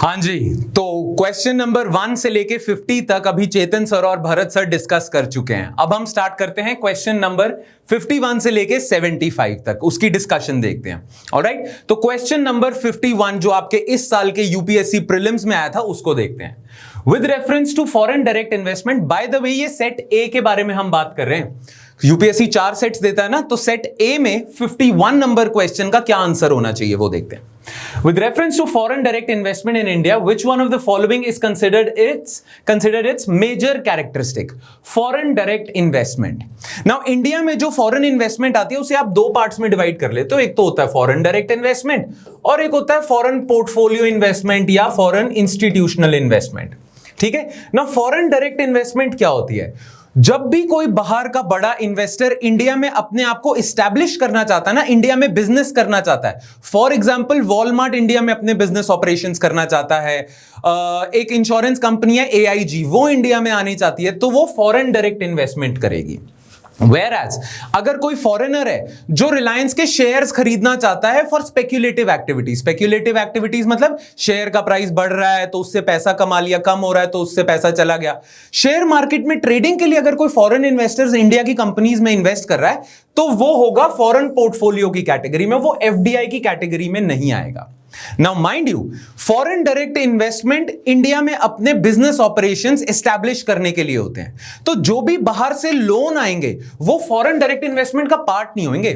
हाँ जी, तो question number 1 से लेके 50 तक अभी चेतन सर और भरत सर डिस्कस कर चुके हैं। अब हम स्टार्ट करते हैं क्वेश्चन नंबर 51 से लेके 75 तक, उसकी डिस्कशन देखते हैं। ऑलराइट, तो क्वेश्चन नंबर 51 जो आपके इस साल के यूपीएससी प्रीलिम्स में आया था उसको देखते हैं। With reference to foreign direct investment, by the way ये सेट ए के बारे में हम बात कर रहे हैं। यूपीएससी 4 सेट्स देता है ना, तो सेट ए में 51 नंबर क्वेश्चन का क्या आंसर होना चाहिए वो देखते हैं। With reference to foreign direct investment in India, which one of the following is considered its major characteristic? Foreign direct investment. Now, India में जो foreign investment आती है उसे आप दो पार्ट्स में डिवाइड कर लेते हो। एक तो होता है foreign direct investment और एक होता है foreign portfolio investment या foreign institutional investment. ठीक है ना। फॉरेन डायरेक्ट इन्वेस्टमेंट क्या होती है? जब भी कोई बाहर का बड़ा इन्वेस्टर इंडिया में अपने आप को इस्टेब्लिश करना चाहता है ना, इंडिया में बिजनेस करना चाहता है, फॉर एग्जांपल वॉलमार्ट इंडिया में अपने बिजनेस ऑपरेशंस करना चाहता है, एक इंश्योरेंस कंपनी है AIG, वो इंडिया में आनी चाहती है, तो वो फॉरेन डायरेक्ट इन्वेस्टमेंट करेगी। Whereas, अगर कोई फॉरेनर है जो रिलायंस के शेयर्स खरीदना चाहता है फॉर स्पेक्यूलेटिव एक्टिविटीज मतलब शेयर का प्राइस बढ़ रहा है तो उससे पैसा कमा लिया, कम हो रहा है तो उससे पैसा चला गया। शेयर मार्केट में ट्रेडिंग के लिए अगर कोई फॉरेन इन्वेस्टर्स इंडिया की कंपनीज में इन्वेस्ट कर रहा है तो वो होगा फॉरेन पोर्टफोलियो की कैटेगरी में, वो FDI की कैटेगरी में नहीं आएगा। Now mind you, foreign direct investment India में अपने बिजनेस ऑपरेशंस एस्टैब्लिश करने के लिए होते हैं। तो जो भी बाहर से लोन आएंगे वो फॉरेन डायरेक्ट इन्वेस्टमेंट का पार्ट नहीं होंगे।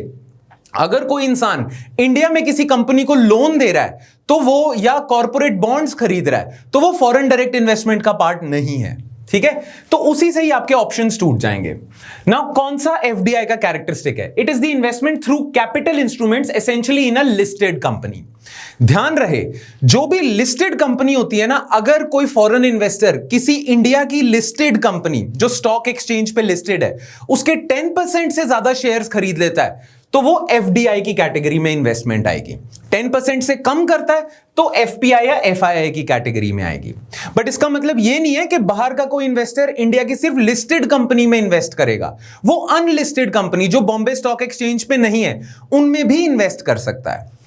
अगर कोई इंसान इंडिया में किसी कंपनी को लोन दे रहा है तो वो, या कॉर्पोरेट बॉन्ड्स खरीद रहा है तो वो फॉरेन डायरेक्ट इन्वेस्टमेंट का पार्ट नहीं है। ठीक है, तो उसी से ही आपके ऑप्शंस टूट जाएंगे। नाउ कौन सा FDI का कैरेक्टरिस्टिक है? It is the investment through capital instruments essentially in a listed company. ध्यान रहे, जो भी लिस्टेड कंपनी होती है ना, अगर कोई फॉरेन इन्वेस्टर किसी इंडिया की लिस्टेड कंपनी जो स्टॉक एक्सचेंज पे लिस्टेड है उसके 10% से ज्यादा शेयर्स खरीद लेता है तो वो FDI की कैटेगरी में इन्वेस्टमेंट आएगी। 10% से कम करता है तो FPI या FII की कैटेगरी में आएगी। बट इसका मतलब ये नहीं है कि बाहर का कोई इन्वेस्टर इंडिया की सिर्फ लिस्टेड कंपनी में इन्वेस्ट करेगा। वो अनलिस्टेड कंपनी जो बॉम्बे स्टॉक एक्सचेंज पे नहीं है उनमें भी इन्वेस्ट कर सकता है।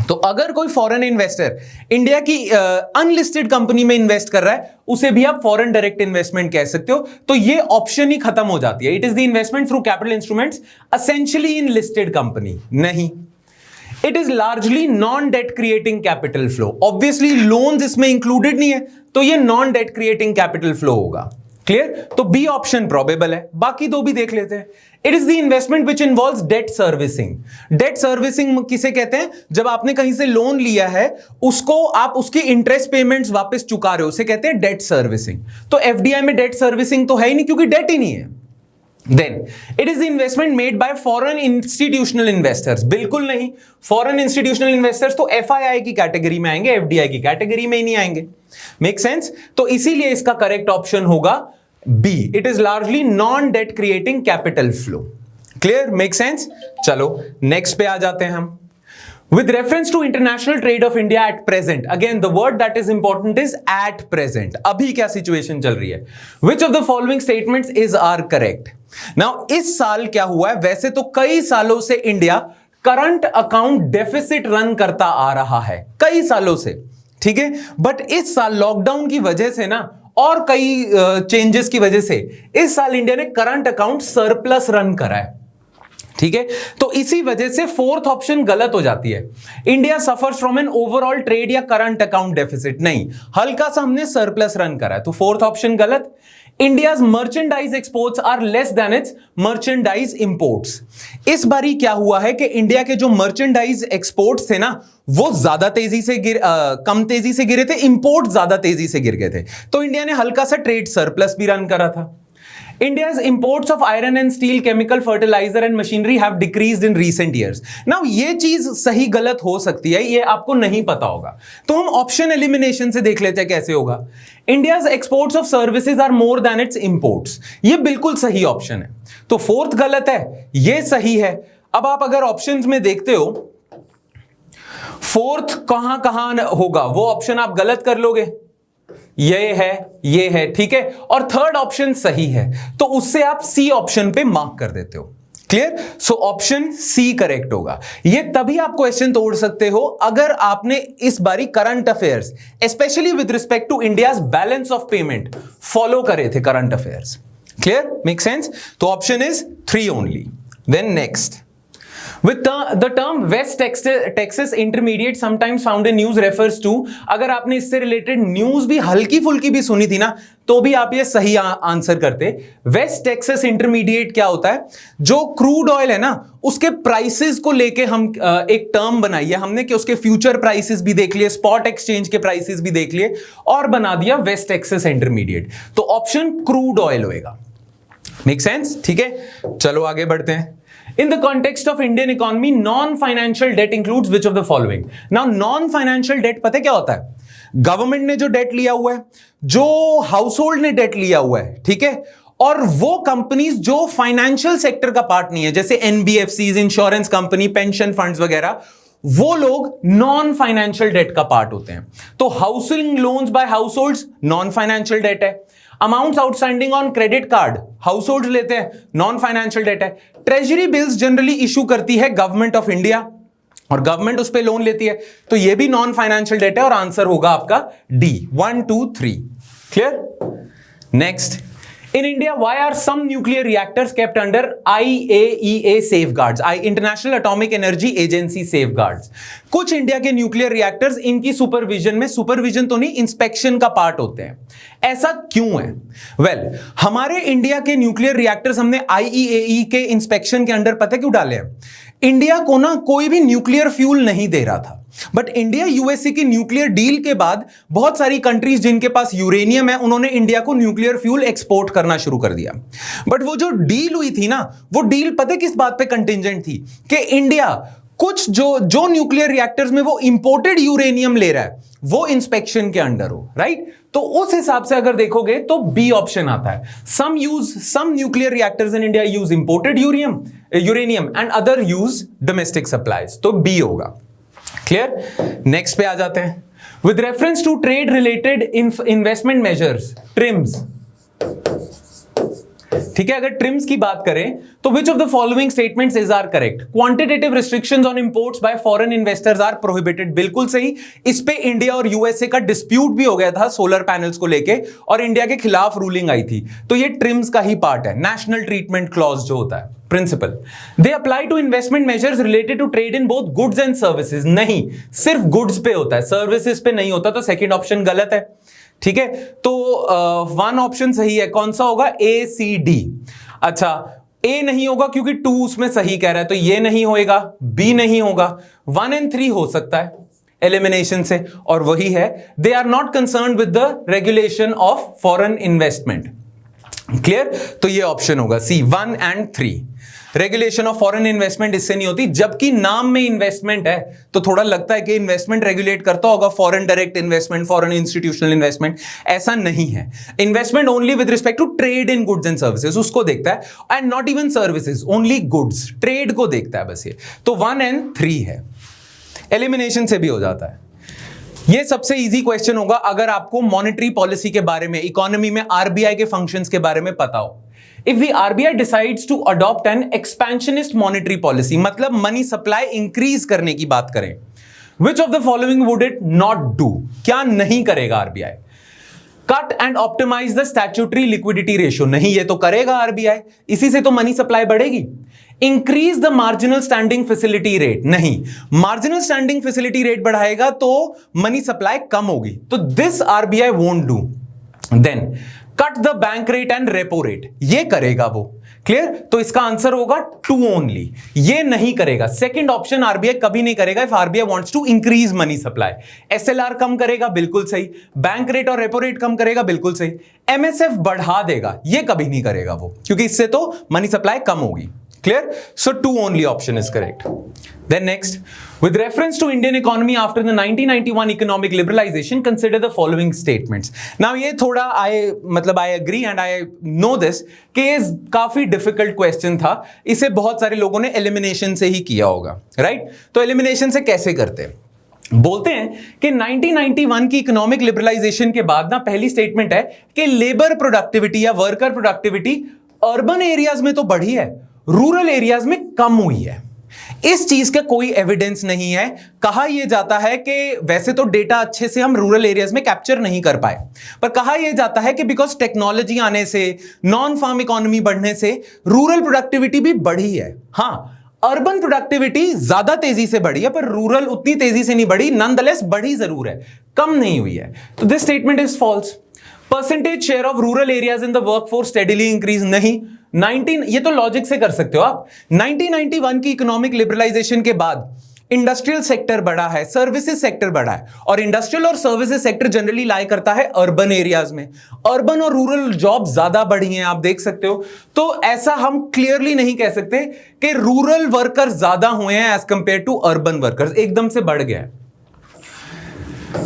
तो अगर कोई फॉरेन इन्वेस्टर इंडिया की अनलिस्टेड कंपनी में इन्वेस्ट कर रहा है उसे भी आप फॉरेन डायरेक्ट इन्वेस्टमेंट कह सकते हो। तो ये ऑप्शन ही खत्म हो जाती है। It is the investment through capital instruments essentially in listed company. नहीं, it is largely non debt creating capital flow. Obviously loans इसमें इंक्लूडेड नहीं है तो ये non debt creating capital flow होगा। क्लियर? तो बी ऑप्शन प्रोबेबल है। बाकी दो भी देख लेते हैं। It is the investment which involves debt servicing. Debt servicing किसे कहते हैं? जब आपने कहीं से लोन लिया है उसको आप उसकी इंटरेस्ट पेमेंट्स वापस चुका रहे हो, उसे कहते हैं डेट सर्विसिंग। तो FDI में डेट सर्विसिंग तो है ही नहीं क्योंकि डेट ही नहीं है। Then it is the investment made by foreign institutional investors। बिल्कुल नहीं, फॉरेन इंस्टीट्यूशनल इन्वेस्टर्स तो FII की कैटेगरी में आएंगे, FDI की कैटेगरी में ही नहीं आएंगे। Make sense? तो इसीलिए इसका करेक्ट ऑप्शन होगा B. It is largely non debt creating capital flow. Clear? Make sense? चलो नेक्स्ट पे आ जाते हैं हम। With reference to international trade of India at present, again the word that is important is at present। अभी क्या situation चल रही है? Which of the following statements are correct? Now इस साल क्या हुआ है? वैसे तो कई सालों से India current account deficit run करता आ रहा है, कई सालों से। ठीक है, बट इस साल लॉकडाउन की वजह से ना और कई चेंजेस की वजह से इस साल इंडिया ने करंट अकाउंट सरप्लस रन करा है। ठीक है, तो इसी वजह से फोर्थ ऑप्शन गलत हो जाती है। India suffers from an overall trade या करंट अकाउंट डेफिसिट, नहीं, हल्का सा हमने सरप्लस रन करा है, तो फोर्थ ऑप्शन गलत। India's merchandise exports are less than its merchandise imports. इस बारी क्या हुआ है कि इंडिया के जो मर्चेंडाइज एक्सपोर्ट्स थे ना वो ज्यादा तेजी से कम तेजी से गिरे थे, इंपोर्ट ज्यादा तेजी से गिर गए थे, तो इंडिया ने हल्का सा ट्रेड सरप्लस भी रन करा था। India's imports of iron and steel, chemical, fertilizer and machinery have decreased in recent years. Now ये चीज सही गलत हो सकती है, ये आपको नहीं पता होगा, तो हम ऑप्शन एलिमिनेशन से देख लेते हैं कैसे होगा। India's exports of services are more than its imports, ये बिल्कुल सही ऑप्शन है। तो फोर्थ गलत है, ये सही है। अब आप अगर ऑप्शंस में देखते हो फोर्थ कहां कहां होगा वो ऑप्शन आप गलत कर लोगे, ये है, ठीक है, और थर्ड ऑप्शन सही है तो उससे आप सी ऑप्शन पे मार्क कर देते हो। Clear? So option C correct होगा। ये तभी आप क्वेश्चन तोड़ सकते हो अगर आपने इस बारी current affairs specially with respect to India's balance of payment follow करे थे current affairs. Clear? Make sense? तो option is 3 only. Then next, with the term West Texas Intermediate sometimes found in news refers to, अगर आपने इससे related news भी हल्की फुल्की भी सुनी थी ना तो भी आप ये सही आंसर करते। वेस्ट टेक्सास इंटरमीडिएट क्या होता है? जो क्रूड ऑयल है ना उसके प्राइसेस को लेके हम एक टर्म बनाई है हमने कि उसके फ्यूचर प्राइसेस भी देख लिए, स्पॉट एक्सचेंज के प्राइसेस भी देख लिए और बना दिया वेस्ट टेक्सास इंटरमीडिएट। तो ऑप्शन क्रूड ऑयल होएगा। Make sense? ठीक है, चलो आगे बढ़ते हैं। In the context of Indian economy, non-financial debt includes which of the following? Now, non-financial debt पता है क्या होता है? गवर्नमेंट ने जो डेट लिया हुआ है, जो हाउस होल्ड ने डेट लिया हुआ है, ठीक है, और वो कंपनीज जो फाइनेंशियल सेक्टर का पार्ट नहीं है, जैसे NBFCs, insurance company, pension funds वगैरह, वो लोग नॉन फाइनेंशियल डेट का पार्ट होते हैं। तो housing loans by households non financial debt है। Amounts outstanding on credit card household लेते हैं, नॉन फाइनेंशियल डेट है। ट्रेजरी बिल्स जनरली इशू करती है गवर्नमेंट ऑफ इंडिया और गवर्नमेंट उस पे लोन लेती है, तो ये भी नॉन फाइनेंशियल डेट है और आंसर होगा आपका D 1 2 3। Clear? Next, in India, why are some nuclear reactors kept under IAEA safeguards? International Atomic Energy Agency safeguards. कुछ इंडिया के न्यूक्लियर रिएक्टर्स इनकी सुपरविजन में, सुपरविजन तो नहीं, इंस्पेक्शन का पार्ट होते हैं। ऐसा क्यों है? वेल, हमारे इंडिया के न्यूक्लियर रिएक्टर्स हमने IAEA के इंस्पेक्शन के अंडर पता क्यों डाले हैं? इंडिया को ना कोई भी न्यूक्लियर फ्यूल नहीं दे रहा था, बट इंडिया यूएसए की न्यूक्लियर डील के बाद बहुत सारी कंट्रीज जिनके पास यूरेनियम है उन्होंने इंडिया को न्यूक्लियर फ्यूल एक्सपोर्ट करना शुरू कर दिया। बट वो जो डील हुई थी ना, वो डील पता किस बात पे कंटिंजेंट थी? कि इंडिया कुछ जो न्यूक्लियर रिएक्टर्स में वो इंपोर्टेड यूरेनियम ले रहा है वो इंस्पेक्शन के अंडर हो, राइट? तो उस हिसाब से अगर देखोगे तो बी ऑप्शन आता है। Some nuclear reactors in India use imported uranium and other use domestic supplies, तो बी होगा। क्लियर? नेक्स्ट पे आ जाते हैं। With reference to trade related investment measures, TRIMS, ठीक है, अगर ट्रिम्स की बात करें तो which of the following statements is are correct? Quantitative restrictions on imports by foreign investors are prohibited, बिल्कुल सही। इस पे इंडिया और यूएसए का डिस्प्यूट भी हो गया था सोलर पैनल्स को लेके और इंडिया के खिलाफ रूलिंग आई थी, तो ये ट्रिम्स का ही पार्ट है। नेशनल ट्रीटमेंट क्लॉज जो होता है, principle. They apply to investment measures related to trade in both goods and services, नहीं, सिर्फ गुड्स पे होता है, सर्विसेज पे नहीं होता, तो सेकंड ऑप्शन गलत है। ठीक है, तो 1 ऑप्शन सही है। कौन सा होगा? ए सी डी। अच्छा, ए नहीं होगा क्योंकि 2 उसमें सही कह रहा है, तो ये नहीं होएगा, बी नहीं होगा, 1 and 3 हो सकता है एलिमिनेशन से, और वही है they are not concern with the regulation of foreign investment. Clear? तो ये ऑप्शन होगा C, 1 and 3। Regulation of foreign investment इससे नहीं होती, जबकि नाम में इन्वेस्टमेंट है तो थोड़ा लगता है कि इन्वेस्टमेंट रेगुलेट करता होगा, foreign direct investment, foreign institutional investment, ऐसा नहीं है। Investment only with respect to trade in goods and services, उसको देखता है, and not even services, only goods, trade को देखता है बस ये। तो 1 and 3 है, एलिमिनेशन से भी हो जाता है। ये सबसे इजी क्वेश्चन होगा अगर आपको मॉनेटरी पॉलिसी के बारे में, इकोनॉमी में आरबीआई के फंक्शंस के बारे में पता हो। If the RBI decides to adopt an expansionist monetary policy, मतलब मनी सप्लाई इंक्रीज करने की बात करें, which of the following would it not do? क्या नहीं करेगा RBI? Cut and optimise the statutory liquidity ratio, नहीं, ये तो करेगा आरबीआई, इसी से तो मनी सप्लाई बढ़ेगी। Increase the marginal standing facility rate, नहीं, मार्जिनल स्टैंडिंग फैसिलिटी रेट बढ़ाएगा तो मनी सप्लाई कम होगी, तो this RBI won't do. Then cut the bank rate and repo rate, ये करेगा वो। क्लियर? तो इसका आंसर होगा 2 ओनली, ये नहीं करेगा। सेकंड ऑप्शन आरबीआई कभी नहीं करेगा if RBI wants to increase money supply. SLR कम करेगा, बिल्कुल सही। बैंक रेट और रेपो रेट कम करेगा, बिल्कुल सही। एमएसएफ बढ़ा देगा, ये कभी नहीं करेगा वो, क्योंकि इससे तो मनी सप्लाई कम होगी। Clear? So 2 only option is correct. Then next, with reference to Indian economy after the 1991 economic liberalization, consider the following statements. Now ये थोड़ा I agree and I know this कि ये काफी difficult question था, इसे बहुत सारे लोगों ने elimination से ही किया होगा, right? तो elimination से कैसे करते हैं? बोलते हैं कि 1991 की इकोनॉमिक लिबरलाइजेशन के बाद ना पहली स्टेटमेंट है कि लेबर प्रोडक्टिविटी या वर्कर प्रोडक्टिविटी अर्बन एरियाज में तो बढ़ी है, रूरल एरियाज में कम हुई है। इस चीज का कोई एविडेंस नहीं है। कहा यह जाता है कि वैसे तो डेटा अच्छे से हम रूरल एरियाज में कैप्चर नहीं कर पाए, पर कहा यह जाता है कि बिकॉज टेक्नोलॉजी आने से, नॉन फार्म इकोनॉमी बढ़ने से रूरल प्रोडक्टिविटी भी बढ़ी है। हां, अर्बन प्रोडक्टिविटी ज्यादा तेजी से बढ़ी है, पर रूरल उतनी तेजी से नहीं बढ़ी, नॉनदलेस बढ़ी जरूर है, कम नहीं हुई है। तो this statement is false. Percentage share of rural areas in the workforce steadily increase, नहीं। 19 ये तो लॉजिक से कर सकते हो आप। 1991 की इकोनॉमिक लिबरलाइजेशन के बाद इंडस्ट्रियल सेक्टर बढ़ा है, सर्विसेज सेक्टर बढ़ा है, और इंडस्ट्रियल और सर्विसेज सेक्टर जनरली लाई करता है अर्बन एरियाज में। अर्बन और रूरल जॉब ज्यादा बढ़ी हैं, आप देख सकते हो। तो ऐसा हम क्लियरली नहीं कह सकते कि रूरल वर्कर ज्यादा हुए हैं as compare to urban workers, एकदम से बढ़ गया है,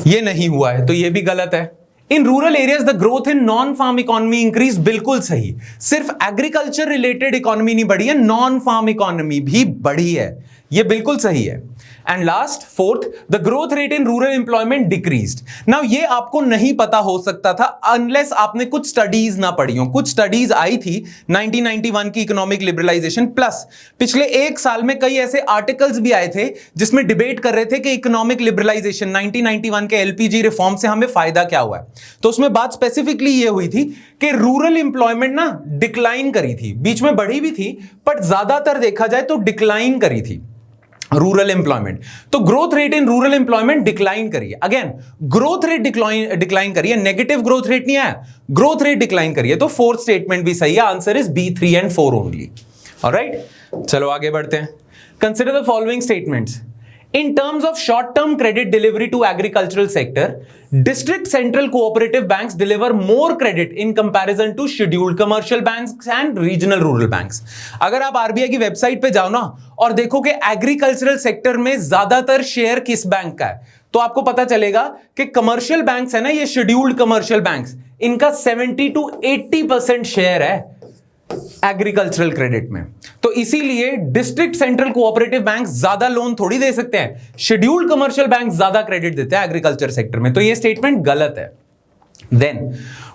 ये नहीं हुआ है, तो ये भी गलत है। In rural areas the growth in non farm economy increase, बिल्कुल सही। सिर्फ एग्रीकल्चर रिलेटेड इकोनॉमी नहीं बढ़ी है, नॉन फार्म इकोनॉमी भी बढ़ी है, ये बिल्कुल सही है। And last, fourth, the growth rate in rural employment decreased. Now ये आपको नहीं पता हो सकता था अनलेस आपने कुछ स्टडीज ना पढ़ी हो। कुछ स्टडीज आई थी 1991 की इकोनॉमिक लिबरलाइजेशन प्लस पिछले एक साल में कई ऐसे आर्टिकल्स भी आए थे जिसमें डिबेट कर रहे थे कि इकोनॉमिक लिबरलाइजेशन 1991 के एलपीजी रिफॉर्म से हमें फायदा क्या हुआ है। तो उसमें बात स्पेसिफिकली ये हुई थी कि रूरल एम्प्लॉयमेंट ना डिक्लाइन करी थी, बीच में बढ़ी भी थी, बट ज्यादातर देखा जाए तो डिक्लाइन करी थी रूरल एम्प्लॉयमेंट। तो growth rate in rural employment decline करिए। अगेन ग्रोथ रेट डिक्लाइन करिए, नेगेटिव ग्रोथ रेट नहीं आया, ग्रोथ रेट डिक्लाइन करिए। तो फोर्थ स्टेटमेंट भी सही है, answer is B, 3 and 4 only. Alright, चलो आगे बढ़ते हैं। Consider the following statements. In terms of short-term credit delivery to agricultural sector, district central cooperative banks deliver more credit in comparison to scheduled commercial banks and regional rural banks. अगर आप RBI की website पे जाओ ना और देखो कि agricultural sector में ज्यादातर शेयर किस बैंक का है, तो आपको पता चलेगा कि कमर्शियल बैंक्स है ना, ये शेड्यूल्ड कमर्शियल बैंक्स, इनका 70 to 80% शेयर है एग्रीकल्चरल क्रेडिट में। तो इसीलिए डिस्ट्रिक्ट सेंट्रल कोऑपरेटिव बैंक ज्यादा लोन थोड़ी दे सकते हैं, शेड्यूल्ड कमर्शियल बैंक ज्यादा क्रेडिट देते हैं एग्रीकल्चर सेक्टर में। तो ये स्टेटमेंट गलत है। Then,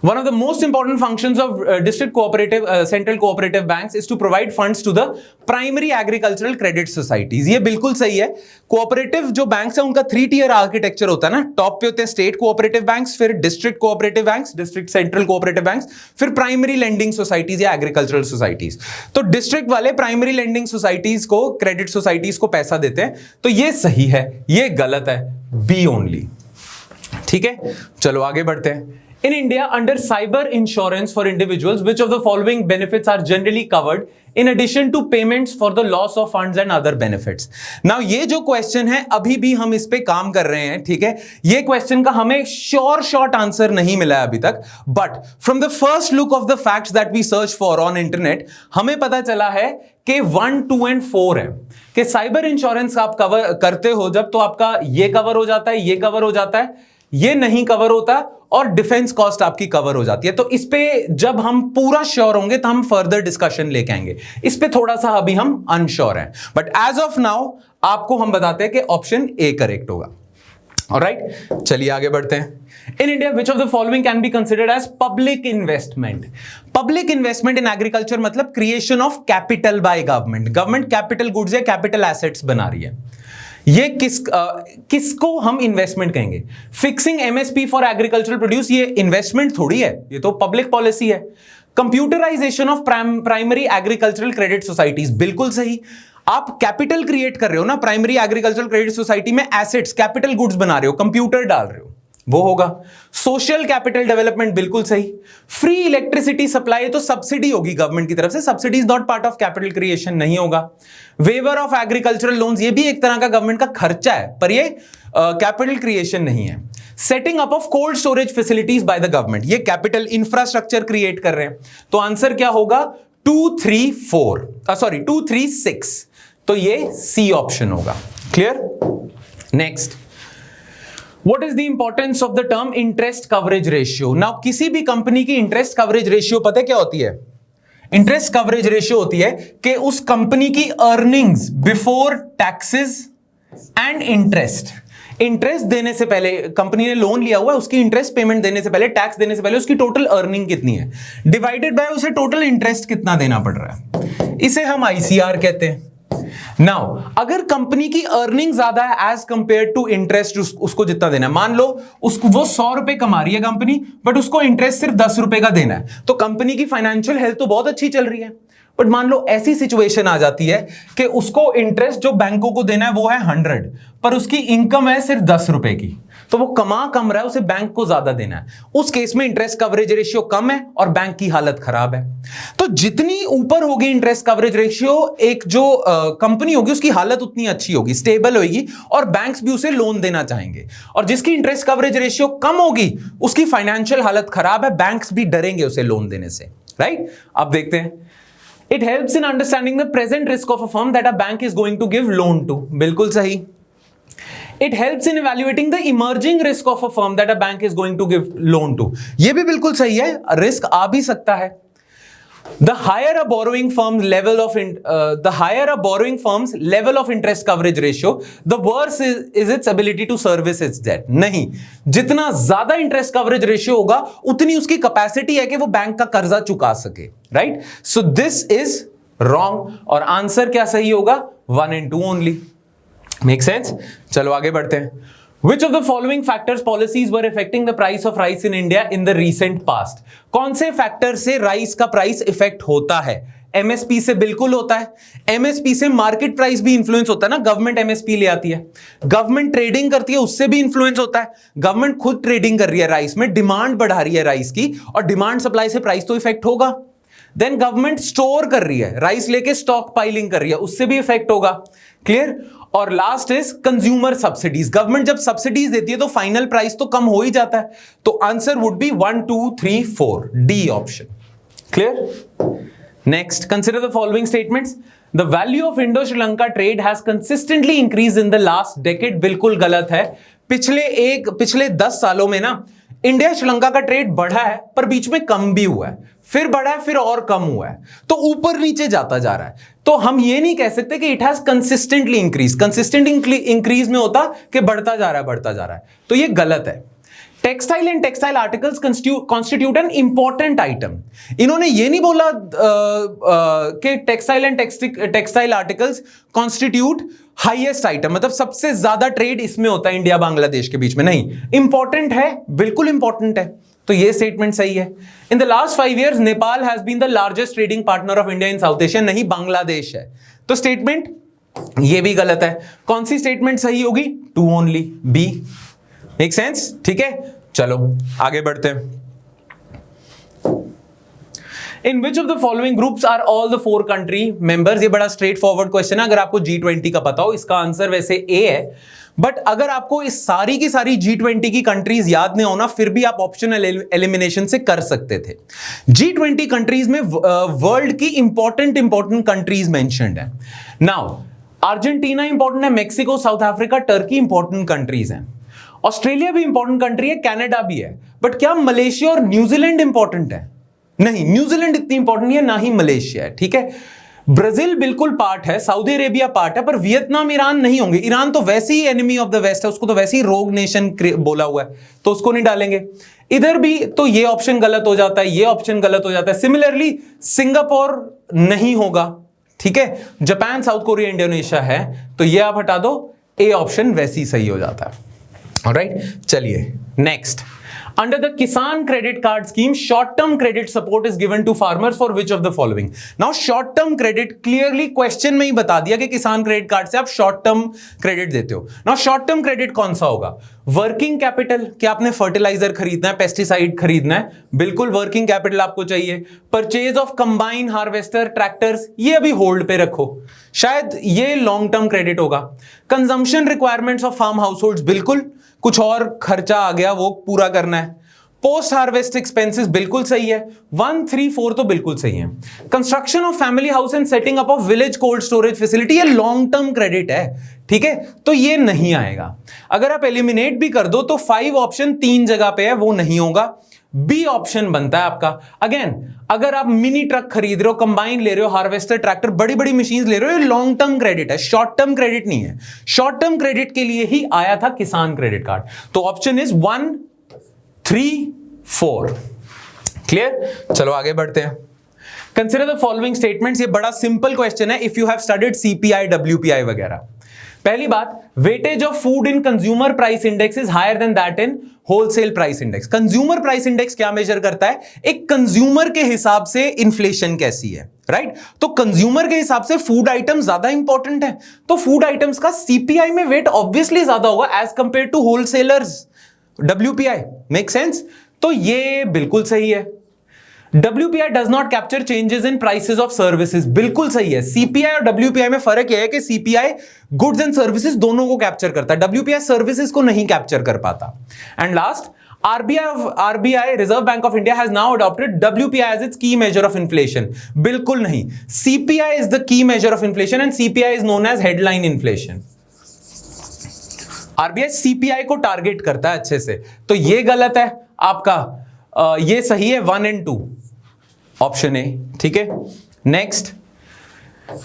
one of the most important functions of district cooperative, central cooperative banks is to provide funds to the primary agricultural credit societies. ये बिल्कुल सही है। कोऑपरेटिव जो बैंक्स है उनका 3 tier आर्किटेक्चर होता है ना, टॉप पे होते हैं स्टेट कोऑपरेटिव बैंक्स, फिर district cooperative banks, district central cooperative banks, फिर प्राइमरी लेंडिंग सोसाइटीज या एग्रीकल्चरल सोसाइटीज। तो डिस्ट्रिक्ट वाले प्राइमरी लेंडिंग सोसाइटीज को, क्रेडिट सोसाइटीज को पैसा देते हैं, तो ये सही है, ये गलत है, बी ओनली। ठीक है, चलो आगे बढ़ते हैं। In India, under cyber insurance for individuals, which of the following benefits are generally covered in addition to payments for the loss of funds and other benefits? Now, ये जो क्वेश्चन है अभी भी हम इस पे काम कर रहे हैं, ठीक है। ये क्वेश्चन का हमें शॉर्ट आंसर नहीं मिला है अभी तक, but from the first look of the facts that we search for on internet, हमें पता चला है कि 1, 2 and 4 है कि साइबर इंश्योरेंस आप कवर करते हो जब, तो आपका ये कवर हो जाता है, ये कवर हो जाता है, ये नहीं कवर होता, और डिफेंस कॉस्ट आपकी कवर हो जाती है। तो इस पे जब हम पूरा श्योर होंगे तो हम फर्दर डिस्कशन लेके आएंगे। इस पे थोड़ा सा अभी हम अनश्योर हैं, बट एज ऑफ नाउ आपको हम बताते हैं कि ऑप्शन ए करेक्ट होगा। ऑलराइट, चलिए आगे बढ़ते हैं। In India which of the following can be considered as public investment? Public investment in agriculture मतलब creation of capital by government. Government capital goods या कैपिटल एसेट्स बना रही है। ये किसको हम इन्वेस्टमेंट कहेंगे? Fixing MSP for agricultural produce, ये इन्वेस्टमेंट थोड़ी है, ये तो पब्लिक पॉलिसी है। Computerization of primary agricultural credit societies, बिल्कुल सही। आप कैपिटल क्रिएट कर रहे हो ना प्राइमरी एग्रीकल्चरल क्रेडिट सोसाइटी में, एसेट्स कैपिटल गुड्स बना रहे हो, कंप्यूटर डाल रहे हो, वो होगा। सोशल कैपिटल डेवलपमेंट, बिल्कुल सही। फ्री इलेक्ट्रिसिटी सप्लाई तो सब्सिडी होगी गवर्नमेंट की तरफ से, subsidy is not part of capital creation, नहीं होगा। वेवर ऑफ एग्रीकल्चरल लोन्स, ये भी एक तरह का गवर्नमेंट का खर्चा है, पर ये कैपिटल क्रिएशन नहीं है। Setting up of cold storage facilities by the government, ये कैपिटल इंफ्रास्ट्रक्चर क्रिएट कर रहे हैं। तो आंसर क्या होगा? 2, 3, 6। तो ये सी ऑप्शन होगा। Clear? Next, What is the importance of the term interest coverage ratio? Now, किसी भी कंपनी की इंटरेस्ट कवरेज रेशियो पता है क्या होती है? इंटरेस्ट कवरेज रेशियो होती है कि उस कंपनी की earnings before taxes and interest, interest देने से पहले, कंपनी ने लोन लिया हुआ है, उसकी इंटरेस्ट पेमेंट देने से पहले, टैक्स देने से पहले उसकी टोटल अर्निंग कितनी है, डिवाइडेड बाय उसे टोटल इंटरेस्ट कितना देना पड़ रहा है, इसे हम आईसीआर कहते हैं। नाउ अगर कंपनी की अर्निंग ज्यादा है एज कंपेयर टू इंटरेस्ट, उसको जितना देना है, मान लो उसको वो 100 रुपए कमा रही है कंपनी, बट उसको इंटरेस्ट सिर्फ 10 रुपए का देना है, तो कंपनी की फाइनेंशियल हेल्थ तो बहुत अच्छी चल रही है। बट मान लो ऐसी सिचुएशन आ जाती है कि उसको इंटरेस्ट जो बैंकों को देना है वो है 100, पर उसकी इनकम है सिर्फ 10 रुपए की, तो वो कम रहा है, उसे बैंक को ज्यादा देना है। उस केस में इंटरेस्ट कवरेज रेशियो कम है और बैंक की हालत खराब है। तो जितनी ऊपर होगी इंटरेस्ट कवरेज रेशियो, एक जो कंपनी होगी उसकी हालत उतनी अच्छी होगी, स्टेबल होगी, और बैंक्स भी उसे लोन देना चाहेंगे। और जिसकी इंटरेस्ट कवरेज रेशियो कम होगी उसकी फाइनेंशियल हालत खराब है, बैंक्स भी डरेंगे उसे लोन देने से, राइट। अब देखते हैं, It helps in understanding the present risk of a firm that a bank is going to give loan to. बिल्कुल सही। It helps in evaluating the emerging risk of a firm that a bank is going to give loan to. ये भी बिल्कुल सही है, risk आ भी सकता है। The higher a borrowing firm's level of interest coverage ratio, the worse is its ability to service its debt. नहीं, जितना ज्यादा इंटरेस्ट कवरेज रेशियो होगा उतनी उसकी कैपेसिटी है कि वो बैंक का कर्जा चुका सके, right. So this is wrong, और आंसर क्या सही होगा, 1 and 2 ओनली। Make sense. चलो आगे बढ़ते हैं। Which of the following factors policies were affecting the price of rice in India in the recent past? कौन से फैक्टर से राइस का प्राइस इफेक्ट होता है? एमएसपी से बिल्कुल होता है। एमएसपी से मार्केट प्राइस भी इंफ्लुएंस होता है ना, गवर्नमेंट एमएसपी ले आती है, गवर्नमेंट ट्रेडिंग करती है, उससे भी इंफ्लुएंस होता है। गवर्नमेंट खुद ट्रेडिंग कर रही है राइस में, डिमांड बढ़ा रही है राइस की, और डिमांड सप्लाई से प्राइस तो इफेक्ट होगा। देन गवर्नमेंट स्टोर कर रही है राइस, लेके स्टॉक पाइलिंग कर रही है, उससे भी इफेक्ट होगा। क्लियर। और last is consumer subsidies. Government जब सब्सिडीज देती है तो फाइनल प्राइस तो कम हो ही जाता है। तो answer would be 1 2 3 4, D option. Clear. Next, consider the following statements. The value of Indo Sri Lanka trade has consistently increase in the last decade. बिल्कुल गलत है। पिछले 10 सालों में ना इंडिया श्रीलंका का ट्रेड बढ़ा है, पर बीच में कम भी हुआ है, फिर बढ़ा है, फिर और कम हुआ है, तो ऊपर नीचे जाता जा रहा है। तो हम ये नहीं कह सकते कि it has consistently increase. Consistent increase में होता कि बढ़ता जा रहा है, तो ये गलत है। Textile and textile articles constitute an important item. इन्होंने ये नहीं बोला कि textile and textile articles constitute highest item, मतलब सबसे ज्यादा ट्रेड इसमें होता है इंडिया बांग्लादेश के बीच में। नहीं, इंपॉर्टेंट है, बिल्कुल इंपॉर्टेंट है, तो ये स्टेटमेंट सही है। In the last 5 years Nepal has been the largest trading partner of India in South Asia. नहीं, बांग्लादेश है, तो स्टेटमेंट ये भी गलत है। कौन सी स्टेटमेंट सही होगी? 2 ओनली, बी। Make sense? ठीक है, चलो आगे बढ़ते हैं। In which of the following groups are all the 4 country members? ये बड़ा स्ट्रेट फॉरवर्ड क्वेश्चन है। अगर आपको G20 का पता हो, इसका आंसर वैसे ए है, बट अगर आपको इस सारी की सारी G20 की कंट्रीज याद नहीं होना, फिर भी आप ऑप्शनल एलिमिनेशन से कर सकते थे। G20 कंट्रीज में वर्ल्ड की इंपॉर्टेंट कंट्रीज मेंशन्ड है। नाउ अर्जेंटीना इंपॉर्टेंट है, Mexico, south Africa, Turkey important countries हैं, ऑस्ट्रेलिया भी इंपॉर्टेंट कंट्री है, कनाडा भी है, बट क्या मलेशिया और न्यूजीलैंड इंपॉर्टेंट है? नहीं, न्यूजीलैंड इतनी इंपॉर्टेंट नहीं है, ना ही मलेशिया है। ठीक है, ब्राजील बिल्कुल पार्ट है, सऊदी अरेबिया पार्ट है, पर वियतनाम, ईरान नहीं होंगे। ईरान तो वैसे ही एनिमी ऑफ द वेस्ट है, उसको तो वैसे ही रोग नेशन बोला हुआ है, तो उसको नहीं डालेंगे। इधर भी तो ये ऑप्शन गलत हो जाता है, ये ऑप्शन गलत हो जाता है। सिमिलरली सिंगापुर नहीं होगा, ठीक है, जापान, साउथ कोरिया, इंडोनेशिया है, तो ये आप हटा दो, ए ऑप्शन वैसे ही सही हो जाता है। ऑलराइट, चलिए next. Under the Kisan Credit Card Scheme, short-term credit support is given to farmers for which of the following? Now, short-term credit clearly question में ही बता दिया कि किसान क्रेडिट कार्ड से आप short-term credit देते हो। Now, short-term credit कौन सा होगा? Working capital, क्या आपने फर्टिलाइजर खरीदना है, पेस्टिसाइड खरीदना है, बिल्कुल वर्किंग कैपिटल आपको चाहिए। Purchase of combine harvester, tractors, ये अभी होल्ड पे रखो, शायद ये लॉन्ग टर्म क्रेडिट होगा। Consumption requirements of farm households, बिल्कुल कुछ और खर्चा आ गया वो पूरा करना है। पोस्ट हार्वेस्ट एक्सपेंसेस बिल्कुल सही है। 1 3 4 तो बिल्कुल सही है। Construction of family house and setting up of village cold storage facility, ये लॉन्ग टर्म क्रेडिट है, ठीक है, तो ये नहीं आएगा। अगर आप एलिमिनेट भी कर दो तो 5 ऑप्शन 3 जगह पे है, वो नहीं होगा। बी ऑप्शन बनता है आपका। अगेन अगर आप मिनी ट्रक खरीद रहे हो, कंबाइन ले रहे हो, हार्वेस्टर, ट्रैक्टर, बड़ी बड़ी मशीन ले रहे हो, ये लॉन्ग टर्म क्रेडिट है, शॉर्ट टर्म क्रेडिट नहीं है। शॉर्ट टर्म क्रेडिट के लिए ही आया था किसान क्रेडिट कार्ड। तो ऑप्शन इज 1, 3, 4। क्लियर? चलो आगे बढ़ते हैं। Consider the following statements. ये बड़ा सिंपल क्वेश्चन है if you have studied CPI, WPI वगैरह। पहली बात, weightage of food in consumer price index is higher than that in wholesale price index. Consumer price index क्या मेजर करता है? एक कंज्यूमर के हिसाब से इन्फ्लेशन कैसी है, राइट? तो कंज्यूमर के हिसाब से फूड आइटम ज्यादा इंपॉर्टेंट है, तो फूड आइटम्स का सीपीआई में वेट ऑब्वियसली ज्यादा होगा as compare to wholesalers WPI. Make sense? तो ये बिल्कुल सही है। WPI does not capture changes in prices of services। बिल्कुल सही है। CPI और WPI में फर्क यह है कि CPI गुड्स एंड सर्विसेज दोनों को कैप्चर करता है, WPI सर्विसेज को नहीं कैप्चर कर पाता। And last, RBI reserve bank of India has now adopted WPI as its key measure of inflation. बिल्कुल नहीं, CPI is the key measure of inflation and CPI is known as headline inflation. RBI CPI को target करता है अच्छे से, तो ये गलत है आपका। ये सही है 1 and 2, ऑप्शन ए। ठीक है, next,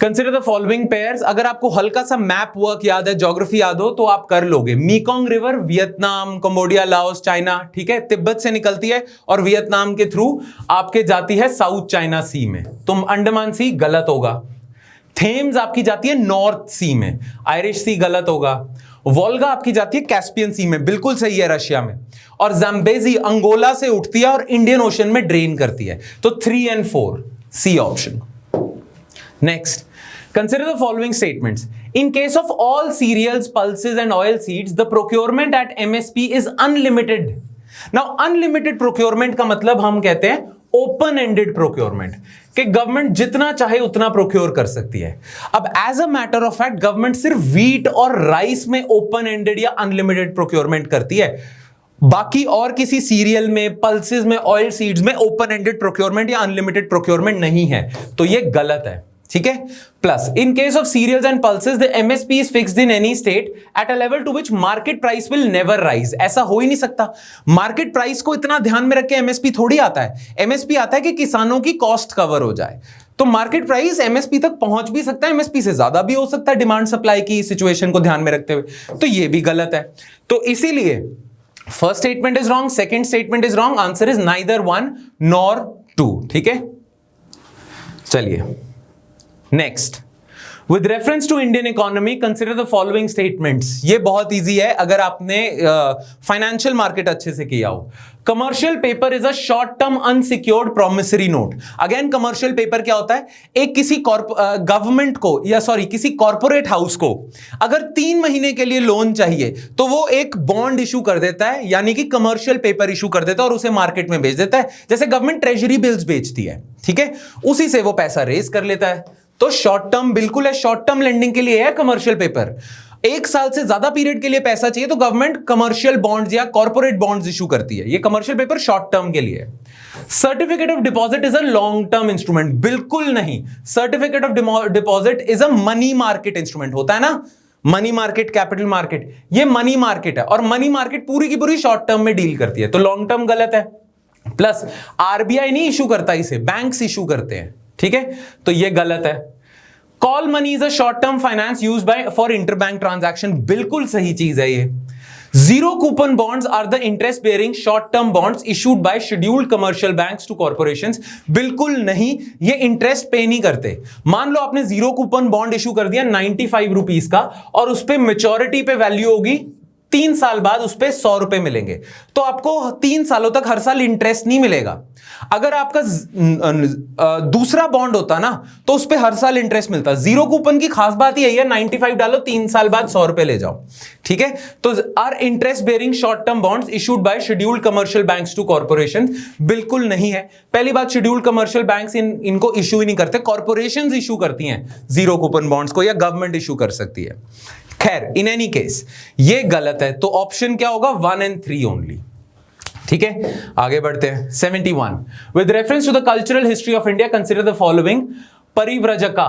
consider the following pairs. अगर आपको हल्का सा मैप वर्क याद है, ज्योग्राफी याद हो तो आप कर लोगे। मीकोंग river Vietnam, Cambodia, Laos, China, ठीक है, तिब्बत से निकलती है और वियतनाम के थ्रू आपके जाती है साउथ चाइना सी में, तो अंडमान सी गलत होगा। थेम्स आपकी जाती है नॉर्थ सी में, आयरिश सी गलत होगा। वोल्गा आपकी जाती है कैस्पियन सी में, बिल्कुल सही है रशिया में। और ज़ाम्बेजी अंगोला से उठती है और इंडियन ओशन में ड्रेन करती है। तो 3 and 4 C option. Next, consider the following statements. In case of all cereals, pulses and oil seeds, the procurement at MSP is unlimited. Now unlimited procurement का मतलब हम कहते हैं ओपन एंडेड प्रोक्योरमेंट, कि गवर्नमेंट जितना चाहे उतना प्रोक्योर कर सकती है। अब as a matter of fact government सिर्फ व्हीट और राइस में ओपन एंडेड या अनलिमिटेड प्रोक्योरमेंट करती है, बाकी और किसी सीरियल में, पल्सेस में, ऑयल सीड्स में ओपन एंडेड प्रोक्योरमेंट या अनलिमिटेड प्रोक्योरमेंट नहीं है, तो ये गलत है। ठीक है, plus in case of cereals and pulses the MSP is fixed in any state at a level to which market price will never rise. ऐसा हो ही नहीं सकता। मार्केट प्राइस को इतना ध्यान में रख के एमएसपी थोड़ी आता है। एमएसपी आता है कि किसानों की कॉस्ट कवर हो जाए। तो मार्केट प्राइस एमएसपी तक पहुंच भी सकता है, एमएसपी से ज्यादा भी हो सकता है, डिमांड सप्लाई की सिचुएशन को ध्यान में रखते हुए। तो ये भी गलत है। तो इसीलिए first statement is wrong, second statement is wrong, answer is neither 1 nor 2। ठीक है, चलिए next, with reference to Indian economy consider the following statements. ये बहुत इजी है अगर आपने फाइनेंशियल मार्केट अच्छे से किया हो। Commercial paper is a short term unsecured promissory note. Again commercial paper क्या होता है? एक किसी गवर्नमेंट को या किसी कॉर्पोरेट हाउस को अगर 3 महीने के लिए लोन चाहिए तो वो एक बॉन्ड इशू कर देता है, यानी कि कमर्शियल पेपर इशू कर देता है और उसे मार्केट में बेच देता है। जैसे गवर्नमेंट ट्रेजरी बिल्स बेचती है, ठीक है, उसी से वो पैसा रेज कर लेता है। तो शॉर्ट टर्म बिल्कुल है, शॉर्ट टर्म लेंडिंग के लिए है कमर्शियल पेपर। 1 साल से ज्यादा पीरियड के लिए पैसा चाहिए तो गवर्नमेंट कमर्शियल बॉन्ड्स या कॉर्पोरेट बॉन्ड्स इशू करती है। ये कमर्शियल पेपर शॉर्ट टर्म के लिए है। Certificate of deposit is a long term instrument. बिल्कुल नहीं, certificate of deposit is a money market instrument. होता है ना मनी मार्केट, कैपिटल मार्केट, ये मनी मार्केट है और मनी मार्केट पूरी की पूरी शॉर्ट टर्म में डील करती है। तो लॉन्ग टर्म गलत है। प्लस आरबीआई नहीं इशू करता इसे, बैंक्स इशू करते हैं। ठीक है, तो ये गलत है। Call money is a short term finance used by for interbank transaction. बिल्कुल सही चीज है ये। Zero coupon bonds are the interest bearing short term bonds issued by scheduled commercial banks to corporations. बिल्कुल नहीं, ये इंटरेस्ट पे नहीं करते। मान लो आपने जीरो कूपन बॉन्ड इशू कर दिया 95 रुपीज का और उस पर मेच्योरिटी पे वैल्यू होगी 3 साल बाद उस पर 100 रुपए मिलेंगे, तो आपको 3 सालों तक हर साल इंटरेस्ट नहीं मिलेगा। अगर आपका दूसरा बॉन्ड होता ना तो उस पर हर साल इंटरेस्ट मिलता। जीरो कूपन की खास बात यही है, 95 डालो, 3 साल बाद 100 रुपए ले जाओ। ठीक है, तो are interest bearing short term bonds issued by scheduled commercial banks to corporation. बिल्कुल नहीं है। पहली बात, शेड्यूल्ड कमर्शियल बैंक्स इनको इशू ही नहीं करते, कॉर्पोरेशन इशू करती हैं जीरो कूपन बॉन्ड्स को, या गवर्नमेंट इशू कर सकती है। खैर, इन एनी केस ये गलत है। तो ऑप्शन क्या होगा? 1 and 3 ओनली। ठीक है, आगे बढ़ते हैं। 71, with reference to the cultural history of India consider the following. परिव्रजका,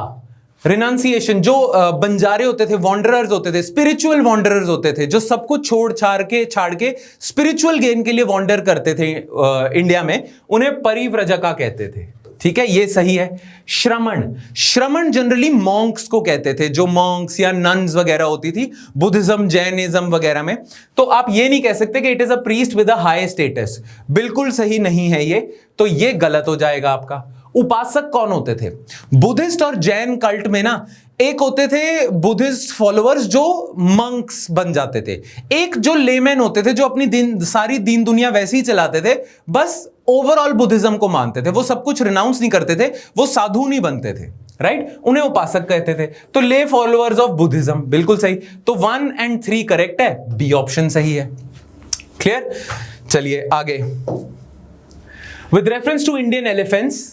रिनाउंसिएशन, जो बंजारे होते थे, वॉन्डरर्स होते थे, स्पिरिचुअल वॉन्डरर्स होते थे, जो सब कुछ छाड़ के स्पिरिचुअल गेन के लिए वॉन्डर करते थे इंडिया में, उन्हें परिव्रजका कहते थे। ठीक है, ये सही है। श्रमण जनरली मॉन्क्स को कहते थे, जो मॉन्क्स या नन्स वगैरह होती थी बुद्धिज्म, जैनिज्म वगैरह में। तो आप ये नहीं कह सकते कि it is a priest with a high status, बिल्कुल सही नहीं है ये, तो ये गलत हो जाएगा आपका। उपासक कौन होते थे? बुद्धिस्ट और जैन कल्ट में ना, एक होते थे बुद्धिस्ट फॉलोअर्स जो मंक्स बन जाते थे, एक जो लेमैन होते थे जो अपनी सारी दीन दुनिया वैसे ही चलाते थे, बस ओवरऑल बुद्धिज्म को मानते थे, वो सब कुछ रिनाउंस नहीं करते थे, वो साधु नहीं बनते थे, राइट? उन्हें उपासक कहते थे। तो ले फॉलोअर्स ऑफ बुद्धिज्म, बिल्कुल सही। तो 1 और 3 करेक्ट है, बी ऑप्शन सही है। क्लियर? चलिए आगे। With reference to Indian elephants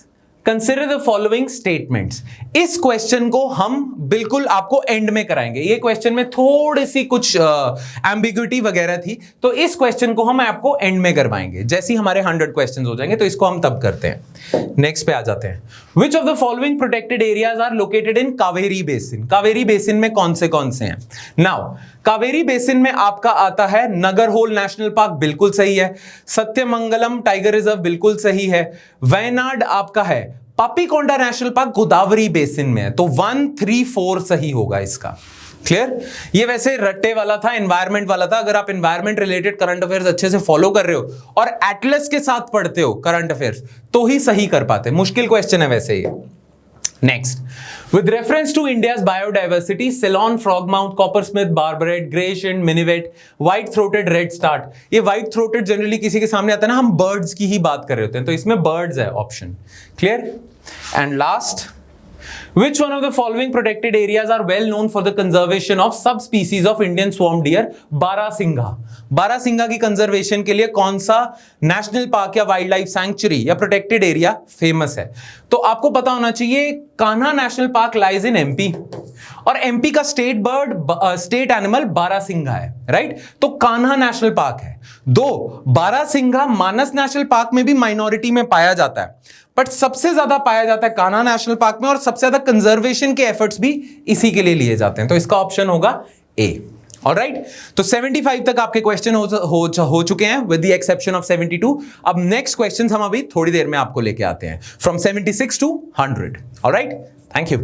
consider the following statements. इस क्वेश्चन को हम बिल्कुल आपको एंड में कराएंगे। ये क्वेश्चन में थोड़ी सी कुछ एम्बिग्युइटी वगैरह थी, तो इस क्वेश्चन को हम आपको एंड में करवाएंगे। जैसे ही हमारे 100 क्वेश्चन हो जाएंगे तो इसको हम तब करते हैं। नेक्स्ट पे आ जाते हैं। Which of the following protected areas are located in Kaveri basin? Kaveri basin में कौन से हैं? नाउ कावेरी बेसिन में आपका आता है नगरहोल नेशनल पार्क, बिल्कुल सही है। सत्यमंगलम टाइगर रिजर्व, बिल्कुल सही है। वयनाड आपका है। Papikonda national park Godavari basin में है। तो 1, 3, 4 सही होगा इसका। क्लियर? ये वैसे रट्टे वाला था, एनवायरमेंट वाला था। अगर आप एनवायरमेंट रिलेटेड करंट अफेयर्स अच्छे से फॉलो कर रहे हो और एटलस के साथ पढ़ते हो करंट अफेयर्स, तो ही सही कर पाते। मुश्किल क्वेश्चन है वैसे ये। Next, with reference to India's biodiversity, Ceylon frogmouth, coppersmith, barbaret, grey shin, minivet, white-throated redstart. ये white-throated जनरली किसी के सामने आता है ना, हम birds की ही बात कर रहे होते हैं, तो इसमें birds है option. Clear? And last, which one of the following protected areas are well known for the conservation of subspecies of Indian swarm deer? Barasingha. Barasingha की कंजर्वेशन के लिए कौन सा नेशनल पार्क या वाइल्ड लाइफ सैंक्चुरी या प्रोटेक्टेड एरिया फेमस है? तो आपको पता होना चाहिए, Kanha national park lies in MP, और एमपी का स्टेट एनिमल बारासिंघा है, राइट? तो कान्हा नेशनल पार्क है। बारासिंघा मानस नेशनल पार्क में भी माइनॉरिटी में पाया जाता है, बट सबसे ज्यादा पाया जाता है कान्हा नेशनल पार्क में, और सबसे ज्यादा कंजर्वेशन के एफर्ट्स भी इसी के लिए लिए जाते हैं। तो इसका ऑप्शन होगा ए। ऑलराइट, तो 75 तक आपके क्वेश्चन हो चुके हैं विद द एक्सेप्शन ऑफ 72। अब नेक्स्ट क्वेश्चंस हम अभी थोड़ी देर में आपको लेके आते हैं, from 76 to 100। Alright, thank you.